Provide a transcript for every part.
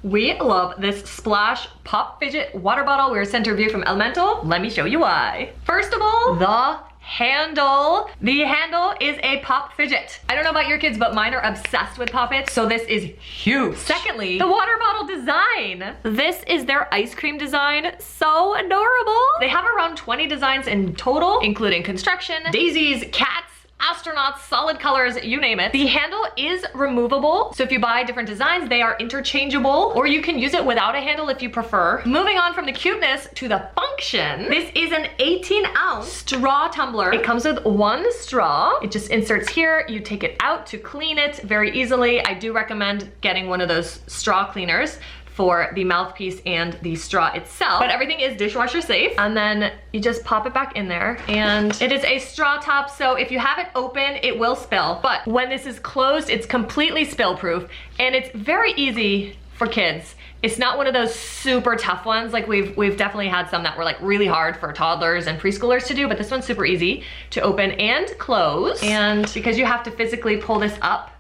We love this Splash Pop Fidget water bottle. We're center view from Elemental. Let me show you why. First of all, the handle. The handle is a pop fidget. I don't know about your kids, but mine are obsessed with Poppets, so this is huge. Secondly, the water bottle design. This is their ice cream design. So adorable. They have around 20 designs in total, including construction, daisies, cats, astronauts, solid colors, you name it. The handle is removable, so if you buy different designs, they are interchangeable, or you can use it without a handle if you prefer. Moving on from the cuteness to the function, this is an 18-ounce straw tumbler. It comes with one straw. It just inserts here. You take it out to clean it very easily. I do recommend getting one of those straw cleaners for the mouthpiece and the straw itself, but everything is dishwasher safe. And then you just pop it back in there, and it is a straw top, so if you have it open, it will spill. But when this is closed, it's completely spill proof, and it's very easy for kids. It's not one of those super tough ones. Like we've definitely had some that were like really hard for toddlers and preschoolers to do, but this one's super easy to open and close. And because you have to physically pull this up,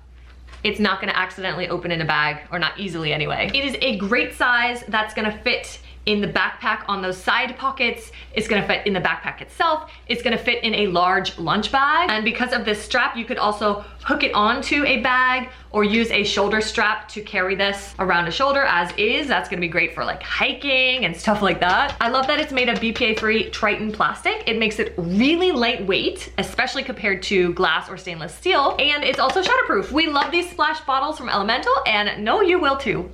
it's not gonna accidentally open in a bag, or not easily anyway. It is a great size that's gonna fit in the backpack on those side pockets. It's gonna fit in the backpack itself. It's gonna fit in a large lunch bag. And because of this strap, you could also hook it onto a bag or use a shoulder strap to carry this around a shoulder as is. That's gonna be great for like hiking and stuff like that. I love that it's made of BPA-free Triton plastic. It makes it really lightweight, especially compared to glass or stainless steel. And it's also shatterproof. We love these splash bottles from Elemental, and know you will too.